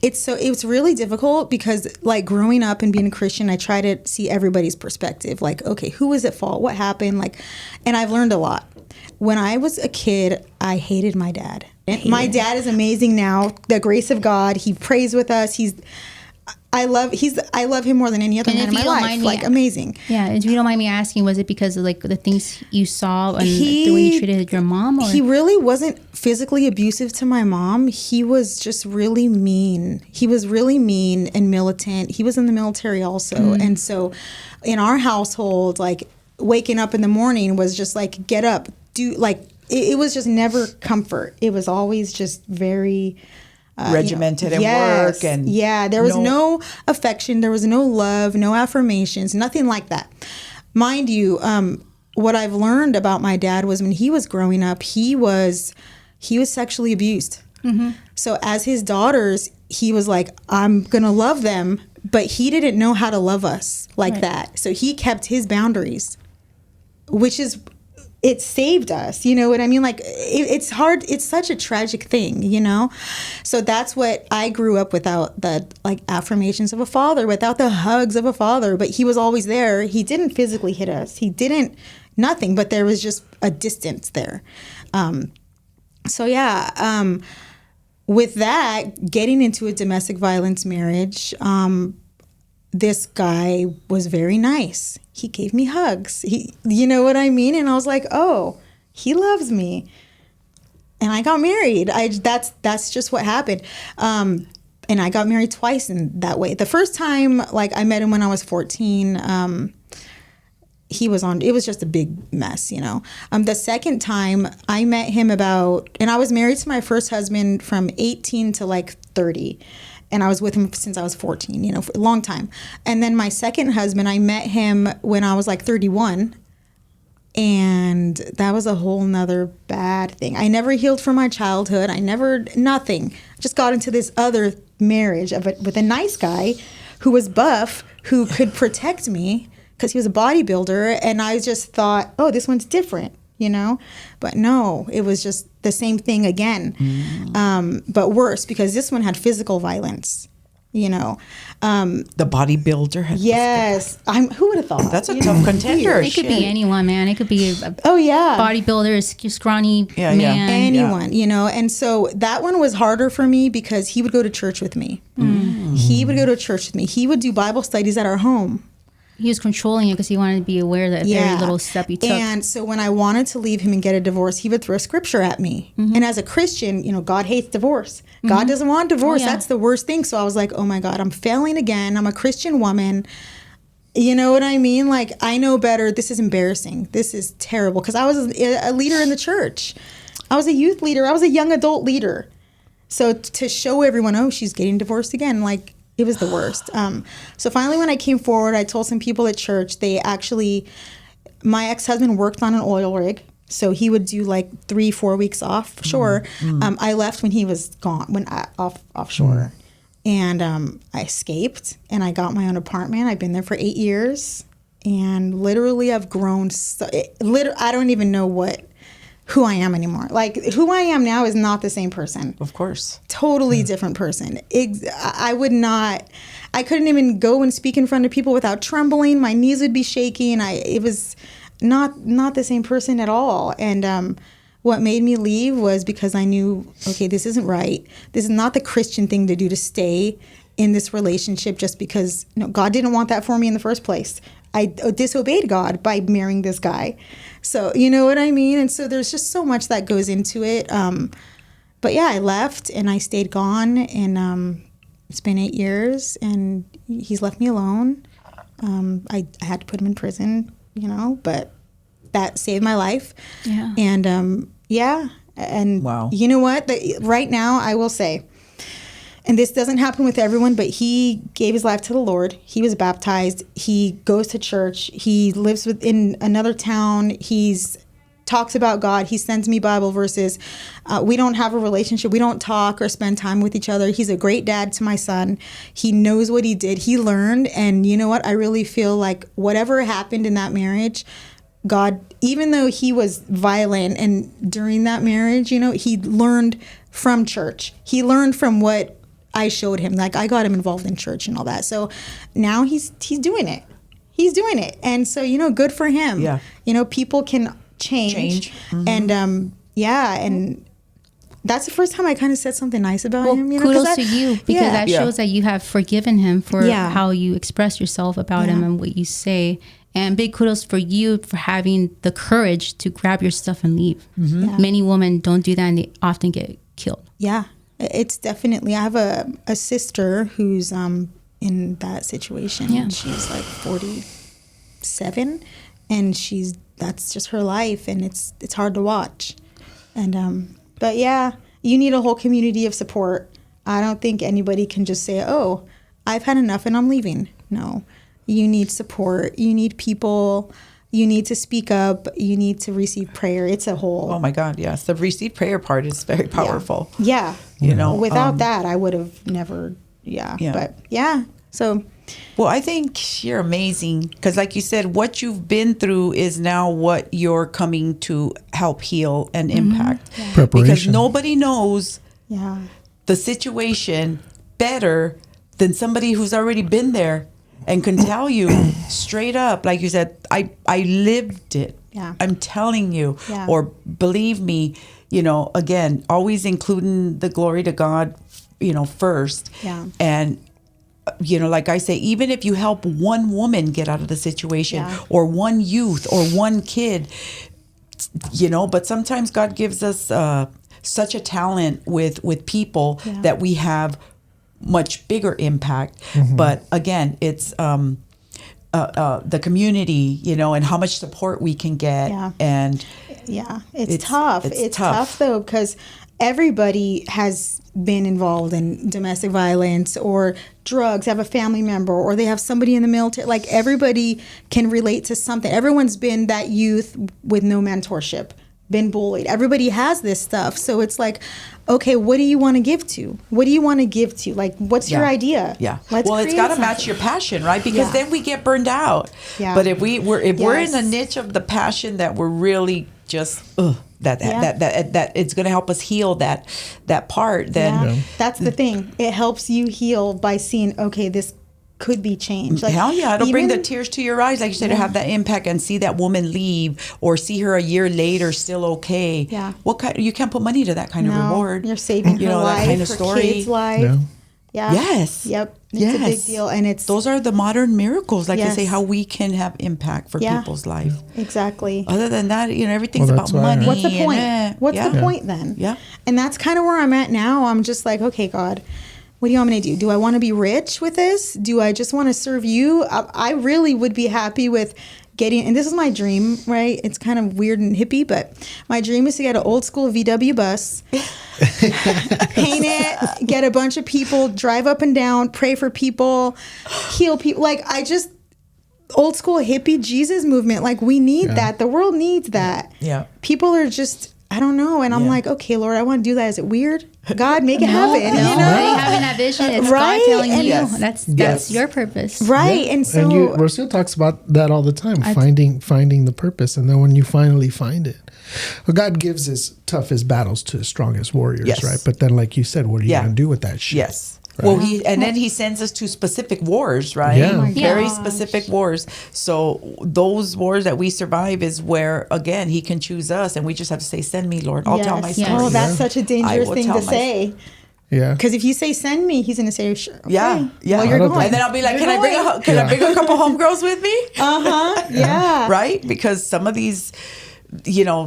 it's really difficult because, like, growing up and being a Christian, I try to see everybody's perspective. Like, okay, who was at fault? What happened? Like, and I've learned a lot. When I was a kid, I hated my dad. My dad is amazing now. The grace of God. He prays with us. I love him more than any other man in my life. Like, amazing. Yeah. If you don't mind me asking, was it because of like the things you saw and the way you treated your mom? Or? He really wasn't physically abusive to my mom. He was just really mean. He was really mean and militant. He was in the military also. And so in our household, like, waking up in the morning was just like, get up, do, like, it was just never comfort. It was always just very regimented and work. And there was no affection. There was no love, no affirmations, nothing like that. Mind you, what I've learned about my dad was when he was growing up, he was sexually abused. So as his daughters, he was like, I'm going to love them, but he didn't know how to love us like that. So he kept his boundaries, which is, it saved us. You know what I mean? Like, it's hard. It's such a tragic thing, you know? So that's what I grew up without, the, like, affirmations of a father, without the hugs of a father, but he was always there. He didn't physically hit us. He didn't, nothing, but there was just a distance there. With that, getting into a domestic violence marriage, this guy was very nice. He gave me hugs. You know what I mean? And I was like, oh, he loves me. And I got married. That's just what happened. And I got married twice in that way. The first time, like, I met him when I was 14. It was just a big mess, you know. The second time I met him and I was married to my first husband from 18 to like 30. And I was with him since I was 14, you know, for a long time. And then my second husband, I met him when I was like 31. And that was a whole nother bad thing. I never healed from my childhood. Nothing. I just got into this other marriage with a nice guy who was buff, who could protect me because he was a bodybuilder. And I just thought, oh, this one's different, you know? But no, it was just the same thing again, but worse, because this one had physical violence, you know. The bodybuilder had who would have thought? That's a tough contender. It could be anyone, man. It could be a bodybuilder, scrawny man. Anyone, you know. And so that one was harder for me because he would go to church with me. He would go to church with me. He would do Bible studies at our home. He was controlling you because he wanted to be aware that every little step you took. And so when I wanted to leave him and get a divorce, he would throw scripture at me. And as a Christian, you know, God hates divorce. God doesn't want divorce. That's the worst thing. So I was like, oh my God, I'm failing again. I'm a Christian woman. You know what I mean? Like, I know better. This is embarrassing. This is terrible. Because I was a leader in the church. I was a youth leader. I was a young adult leader. So to show everyone, oh, she's getting divorced again, like, it was the worst. So finally, when I came forward, I told some people at church, my ex-husband worked on an oil rig. So he would do like 3-4 weeks offshore. I left when he was gone, offshore. And I escaped and I got my own apartment. I've been there for 8 years. And literally I've grown. I don't even know who I am anymore. Like, who I am now is not the same person. Of course. Totally different person. I couldn't even go and speak in front of people without trembling. My knees would be shaking. It was not the same person at all. And what made me leave was because I knew, okay, this isn't right. This is not the Christian thing to do, to stay in this relationship just because God didn't want that for me in the first place. I disobeyed God by marrying this guy. So, you know what I mean? And so there's just so much that goes into it. but yeah, I left and I stayed gone, and it's been 8 years, and he's left me alone. I had to put him in prison, but that saved my life. Yeah. And yeah, and Wow. You know what? Right now, I will say, and this doesn't happen with everyone, but he gave his life to the Lord. He was baptized. He goes to church. He lives in another town. He's talks about God. He sends me Bible verses. We don't have a relationship. We don't talk or spend time with each other. He's a great dad to my son. He knows what he did. He learned. And you know what? I really feel like whatever happened in that marriage, God, even though he was violent and during that marriage, he learned from church. He learned from what I showed him. Like, I got him involved in church and all that. So now he's doing it. He's doing it. And so, good for him. Yeah. People can change. Mm-hmm. And and that's the first time I kind of said something nice about him. Kudos to you, because that shows that you have forgiven him for how you express yourself about him and what you say. And big kudos for you for having the courage to grab your stuff and leave. Mm-hmm. Yeah. Many women don't do that, and they often get killed. Yeah, it's definitely. I have a sister who's in that situation. Yeah. She's like 47, and that's just her life, and it's hard to watch. And but yeah, you need a whole community of support. I don't think anybody can just say, "Oh, I've had enough and I'm leaving." No. You need support. You need people. You need to speak up. You need to receive prayer. It's a whole. Oh my God, yes. The receive prayer part is very powerful. Yeah. Without that, I would have never. Yeah. But yeah. So. Well, I think you're amazing because, like you said, what you've been through is now what you're coming to help heal and impact. Yeah. Preparation. Because nobody knows the situation better than somebody who's already been there and can tell you straight up, like you said, I lived it. Yeah. I'm telling you, Yeah. or believe me, again, always including the glory to God, first. Yeah. And, like I say, even if you help one woman get out of the situation or one youth or one kid, but sometimes God gives us such a talent with people that we have much bigger impact. Mm-hmm. But again, it's the community, and how much support we can get. Yeah. And it's tough. It's tough though, because everybody has been involved in domestic violence or drugs, have a family member, or they have somebody in the military. Like, everybody can relate to something. Everyone's been that youth with no mentorship, been bullied. Everybody has this stuff. So it's like, okay, what do you want to give to? What do you want to give to? Like, what's your idea? Yeah. Let's well, it's got to something. match your passion, right? Because then we get burned out. Yeah. But if we're in the niche of the passion that we're really just that it's going to help us heal that part, then that's the thing. It helps you heal by seeing, okay, this could be changed. Like, hell yeah, it'll bring the tears to your eyes, like you said, to have that impact and see that woman leave or see her a year later still okay. Yeah. You can't put money to that kind of reward. You're saving her life, that kind of her story. kid's life. Yeah. Yeah. Yes. Yep. It's a big deal, and those are the modern miracles, like I say, how we can have impact for people's life. Exactly. Other than that, everything's about money. What's the point? What's the point then? Yeah. And that's kind of where I'm at now. I'm just like, okay, God, what do you want me to do? Do I want to be rich with this? Do I just want to serve you? I really would be happy with getting, and this is my dream, right? It's kind of weird and hippie, but my dream is to get an old school VW bus, paint it, get a bunch of people, drive up and down, pray for people, heal people. Like, old school hippie Jesus movement. Like, we need that. The world needs that. Yeah. People are just, I don't know. And I'm like, okay, Lord, I want to do that. Is it weird? God, make it happen. No, having that vision, it's God telling you that's your purpose. Right. And so Rocio talks about that all the time, finding the purpose. And then when you finally find it, well, God gives his toughest battles to his strongest warriors, right? But then, like you said, what are you going to do with that shit? Yes. Right. Well, then he sends us to specific wars, right? Yeah. Very specific wars. So those wars that we survive is where, again, he can choose us, and we just have to say, "Send me, Lord. I'll tell my story." Oh, that's such a dangerous thing to say. Yeah. Because if you say "send me," he's going to say, "Sure." Okay. Yeah. Well, you're going. And then I'll be like, "Can I bring a couple homegirls with me?" Yeah. Right? Because some of these,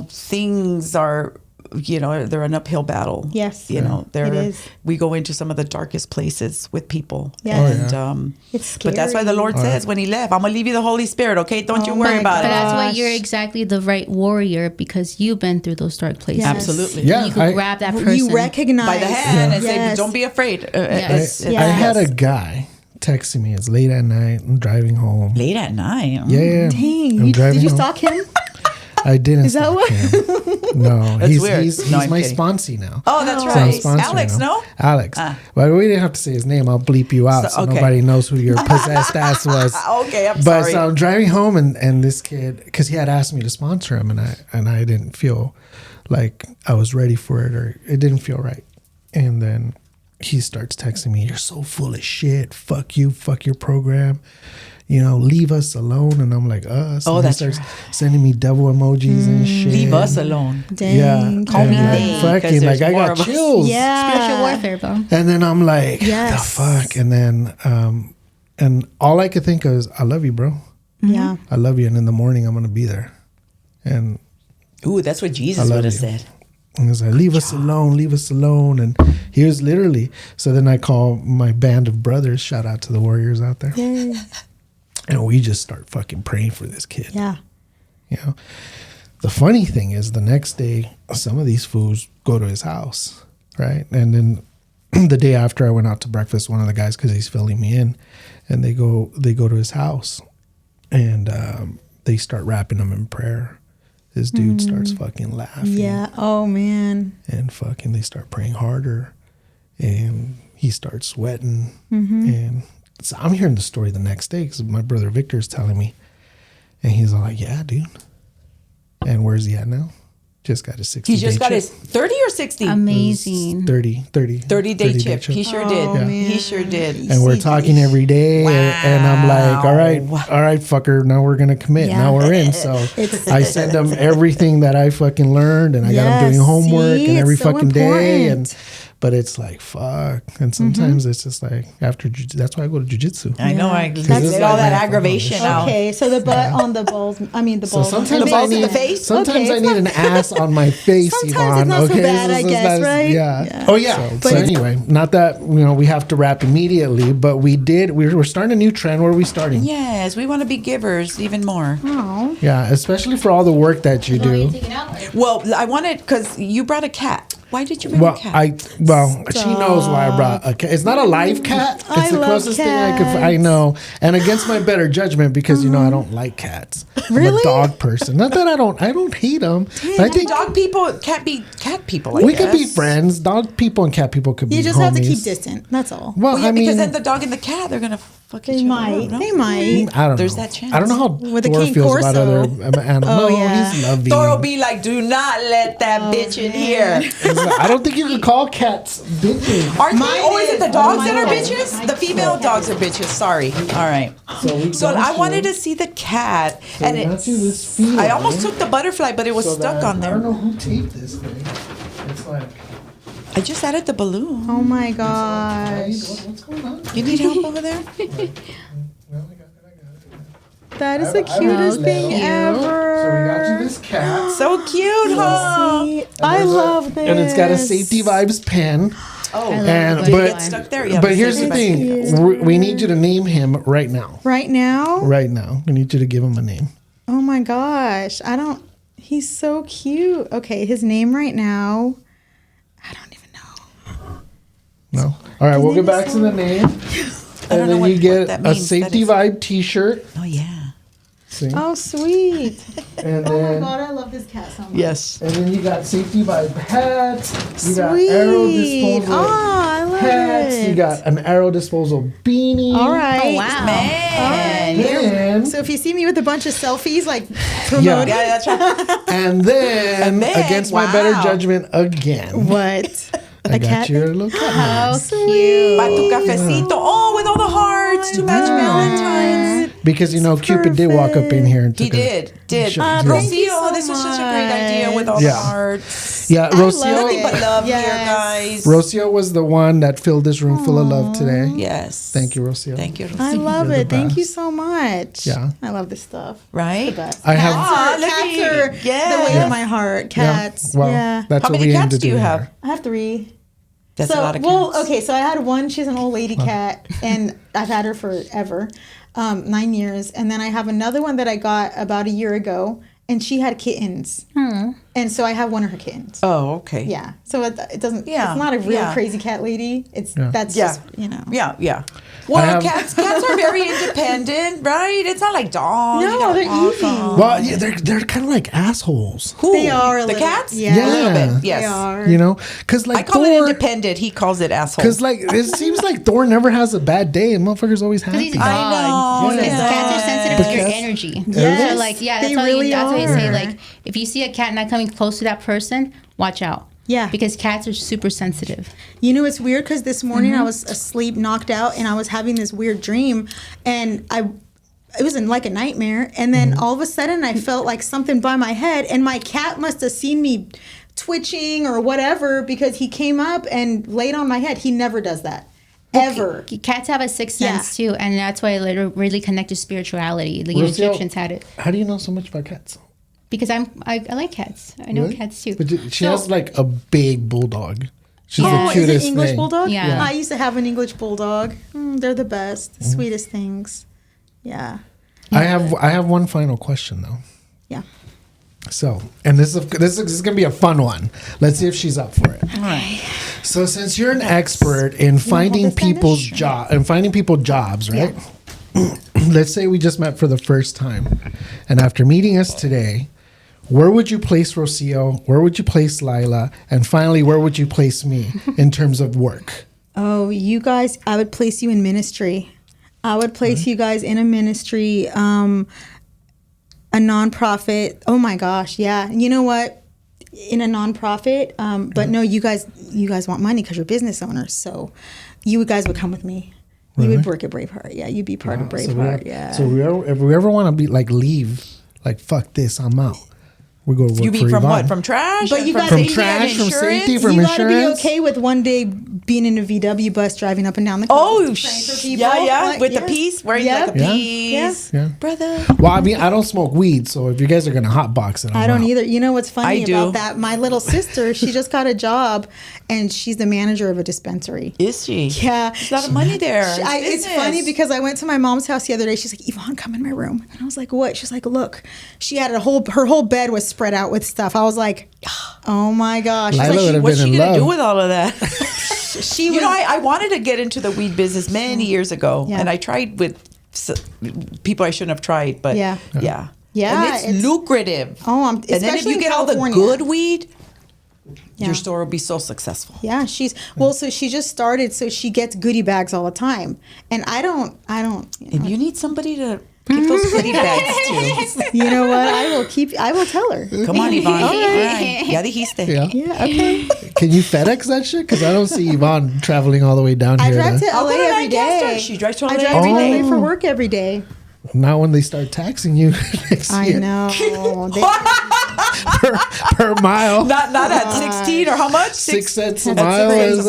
things are they're an uphill battle. Yes. You know, it is. we go into some of the darkest places with people. Yeah. And it's scary. but that's why the Lord says when he left, I'm gonna leave you the Holy Spirit, okay? Don't you worry about But it. that's why you're exactly the right warrior, because you've been through those dark places. Yes. Absolutely. Yeah. You could grab that person. You recognize By the hand and say, Yes. don't be afraid. Yes. I had a guy texting me. It's late at night. I'm driving home. Late at night. Yeah. Dang. I'm driving Did you home. stalk him? I didn't. Is that stalk what- him. No, That's he's weird. he's No, I'm my kidding. sponsee now. Oh, that's So I'm right. sponsoring Alex, him. no? Alex. Ah. But we didn't have to say his name. I'll bleep you out so okay. nobody knows who your possessed ass was. Okay, I'm But sorry. so I'm driving home and this kid, because he had asked me to sponsor him, and I didn't feel like I was ready for it, or it didn't feel right. And then he starts texting me, "You're so full of shit. Fuck you. Fuck your program. You know, leave us alone." And I'm like, us. Oh, And that's he starts sending me devil emojis and shit. Leave us alone. Dang. Call me and they, 'cause fucking there's like I more got of us. chills. Yeah. Spiritual warfare, bro. And then I'm like, Yes. the fuck? And then and all I could think of is, I love you, bro. Yeah. I love you, and in the morning I'm gonna be there. And Ooh, that's what Jesus love would have you. said. and he was like, leave us alone. And he was literally, so then I call my band of brothers, shout out to the warriors out there. Yay. And we just start fucking praying for this kid. Yeah. You know, the funny thing is the next day, some of these fools go to his house, right? And then the day after, I went out to breakfast, one of the guys, because he's filling me in, and they go to his house, and they start wrapping him in prayer. This dude starts fucking laughing. Yeah. Oh man. And fucking they start praying harder, and he starts sweating. And so I'm hearing the story the next day because my brother Victor is telling me, and he's all like, yeah, dude. And where's he at now? Just got his 60 He just got chip. his 30 or 60? Amazing. 30 30-day chip. He sure did. man. He sure did. And we're talking every day, and I'm like, all right, fucker, now we're gonna commit. Yeah. Now we're in. So I send him everything that I fucking learned, and I got him doing Yes, homework see, and every it's so fucking day. important. But it's like fuck, and sometimes it's just like after that's why I go to jujitsu. I know. I That's get all like that my aggravation out. Okay, so the butt on the balls. I mean the So balls. sometimes The balls I in need the face? Sometimes Okay, I it's need not- an ass on my face, Sometimes Yvonne. it's not so okay, bad, I guess, right? Yeah. Yeah. Oh yeah. So anyway, not that we have to wrap immediately, but we're starting a new trend. Where are we starting? Yes, we want to be givers even more. Oh. Yeah, especially for all the work that you do. Well, I wanted, because you brought a cat. Why did you bring Well, a cat? she knows why I brought a cat. It's not a live cat. It's I the love closest thing I could. cats. I know, and against my better judgment, because I don't like cats. I'm Really? a dog person. Not that I don't hate them. I think Dog people can't be cat people, I we guess. could be friends. Dog people and cat people could be. You just have to keep homies. distant. That's all. Well, Well, yeah, I mean, because then the dog and the cat, they're going to fuck They each other might. up, no? They might. I don't There's know. that chance. I don't know how With the Thor King feels about Corso. other animals. Oh, No, yeah. he's loving. Thor will be like, do not let that bitch in here. I don't think you can call cats bitches. Aren't Mine they? Or is it the is. dogs Oh, that are mine. bitches? The female dogs are bitches. Sorry. All right. So I wanted to see the cat, and we got you this it's. feeling. I almost took the butterfly, but it was So stuck that- on I don't there. know who taped this thing. It's like, I just added the balloon. Oh my gosh. what's going on? You need help over there? Well, I got it. That is the I cutest will thing let you. ever. So we got you this cat. So cute, huh? See, I love this. And it's got a Safety Vibes pen. Oh, And did it but get stuck there? Yeah, but the here's the safety thing: we need you to name him right now. Right now? Right now, we need you to give him a name. Oh my gosh. He's so cute. Okay, his name right now. I don't even know. No. All right, we'll name get is back to the name, I and don't know then what you get that a means. Safety That is- Vibe T-shirt. Oh yeah. See? Oh, sweet. And Oh my then god, I love this cat so much. Yes. and then you got Safety Vibe hats. You got arrow Sweet. disposal Oh, I love hats. it. You got an arrow disposal beanie. All right. Oh, wow. Man. And So if you see me with a bunch of selfies, like yeah, promoting, Yeah, that's right. and then, And then, against my better wow. judgment again, what? I got you a little cat. How hat. cute. Pa tu cafecito. Oh, with all the hearts to match Valentine's. Because Cupid did walk up in here and He took a- did. Sure, thank you Rocio, so this was such a great idea with all Yeah. the hearts. Yeah, I love Rocio. it. But love Yes. here, guys. Rocio was the one that filled this room full of love today. Yes. Thank you, Rocio. Thank you. I love You're the it. Thank you best. so much. Yeah. I love this stuff. Right? The best. I have- Cats are the way of my heart. Cats. Well, Yeah. that's How what many we aim cats to do you here. have? I have 3. That's so, a lot of well, cats. okay, so I had one. She's an old lady cat, and I've had her forever, 9 years. And then I have another one that I got about a year ago, and she had kittens. And so I have one of her kittens. Oh, okay. Yeah. So it doesn't. Yeah, It's not a real yeah. crazy cat lady. It's that's Yeah. just Yeah. Well, have- cats are very independent, right? It's not like dogs. No, You got they're walk easy. on. Well, yeah, they're kind of like assholes. Who? They are a the little- cats. yeah. A little Yeah. bit. Yes. They are. You know, because I like call it Thor, independent. He calls it asshole. because like it seems like Thor never has a bad day, and motherfucker's always Because he's a happy. dog. know, Because yeah. cats are sensitive to your Because- energy. Yes, So like, yeah, they that's really that's what you say. are. Like, if you see a cat not coming close to that person, watch out. Yeah. Because cats are super sensitive. You know, it's weird because this morning I was asleep, knocked out, and I was having this weird dream, and it was like a nightmare. And then all of a sudden, I felt like something by my head, and my cat must have seen me twitching or whatever because he came up and laid on my head. He never does that. Ever. Cats have a sixth Yeah. sense too, and that's why it really connect to spirituality. The Rocio, Egyptians had it. How do you know so much about cats? Because I like cats. I know Really? cats too. But she has like a big bulldog. She's Oh, the is cutest it English thing. bulldog? Yeah. I used to have an English bulldog. They're the best, the sweetest things. Yeah. I have one final question though. Yeah. So, and this is gonna be a fun one. Let's see if she's up for it. All right. So, since you're an expert in finding this down people's there? job and finding people jobs, right? Let's say we just met for the first time, and after meeting us today, where would you place Rocio? Where would you place Lila? And finally, where would you place me in terms of work? Oh, you guys, I would place you in ministry. I would place you guys in a ministry, a nonprofit. Oh my gosh, yeah. You know what? In a nonprofit, but no, you guys want money because you're business owners. So, you guys would come with me. You would work at Braveheart. Yeah, you'd be part of Braveheart. So if we ever want to be like leave, like fuck this, I'm out. We go to work You be for from Yvonne. what? From trash? But you from guys- From safety trash, and from insurance? safety, from you got to be insurance. okay with one day being in a VW bus driving up and down the coast. Oh, praying for people. yeah. Like, With the yes. piece, wearing Yep. like a Yeah. piece. Yeah. Brother. Well, I mean, I don't smoke weed, so if you guys are gonna hotbox it, I'm I don't out. either. You know what's funny I do. about that? My little sister, she just got a job, and she's the manager of a dispensary. Is she? Yeah. There's a lot of money there. It's funny because I went to my mom's house the other day. She's like, Yvonne, come in my room. And I was like, what? She's like, look. She had her whole bed was spread out with stuff. I was like, oh my gosh. She's Lila like, would have What's been she in going to do love. with all of that? she You was, know, I wanted to get into the weed business many years ago, Yeah. and I tried with people I shouldn't have tried, but Yeah. yeah. Yeah, And it's it's- lucrative. Oh, and then if especially you in get all the California. good weed, Yeah. your store will be so successful. Yeah, so she just started, so she gets goodie bags all the time. And I don't, And you need somebody to give those goodie bags to. you know what? I will tell her. Come on, Yvonne. All right. Ya dijiste. Yeah. Yeah, okay. Can you FedEx that shit? Because I don't see Yvonne traveling all the way down I here. drive to I'll LA go to every Lancaster. day. She drives to I LA drive every to day. LA for work every day. Not when they start taxing you next I year know. per mile. Not at 16 or how much? 6 cents a That's mile. crazy. Is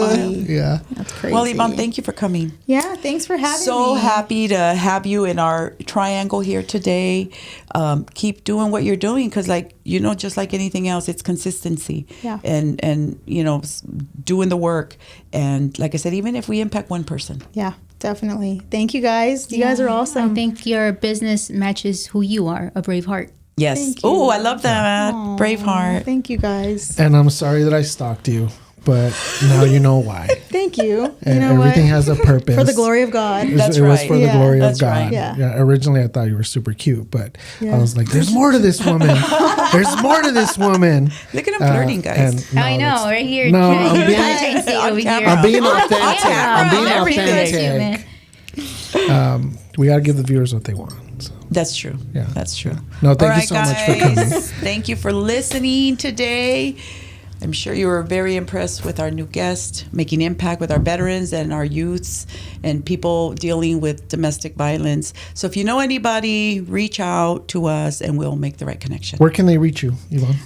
it? Yeah. That's crazy. Well, Yvonne, thank you for coming. Yeah, thanks for having me. So happy to have you in our triangle here today. Keep doing what you're doing because, just like anything else, it's consistency. Yeah. And doing the work. And like I said, even if we impact one person. Yeah, definitely. Thank you guys. You guys are awesome. I think your business matches who you are, a brave heart. Yes. Thank you. Oh, I love that. Braveheart. Thank you guys. And I'm sorry that I stalked you, but now you know why. Thank you. You And know everything what? has a purpose. For the glory of God. It was, That's it was right. for the Yeah, glory of that's God. right. Yeah. Originally, I thought you were super cute, but Yeah. I was like, "There's more to this woman. There's more to this woman." Look at him flirting, guys. and no, I know, that's- right here. No, I'm being- Valentine's Day On over camera. here. I'm being On authentic. camera. I'm being Everything. authentic. We got to give the viewers what they want. So. That's true. Yeah. That's true. No, thank All you right, so much for guys. coming. Thank you for listening today. I'm sure you were very impressed with our new guest, making impact with our veterans and our youths and people dealing with domestic violence. So if you know anybody, reach out to us and we'll make the right connection. Where can they reach you, Yvonne?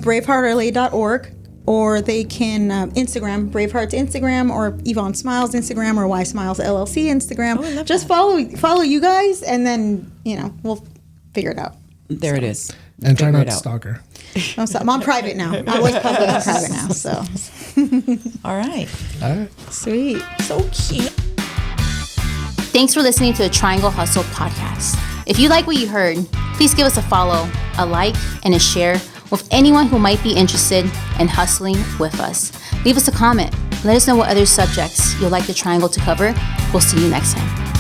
Braveheartla.org. or they can Instagram, Braveheart's Instagram, or Yvonne Smiles Instagram, or Y Smiles LLC Instagram. Oh, I love Just that. follow you guys, and then we'll figure it out. There it is. And try Figure not it to out. stalk her. I'm on private now. I was public, I'm private now. So All right. All right. sweet. So cute. Thanks for listening to the Triangle Hustle podcast. If you like what you heard, please give us a follow, a like, and a share with anyone who might be interested in hustling with us. Leave us a comment. Let us know what other subjects you'd like the Triangle to cover. We'll see you next time.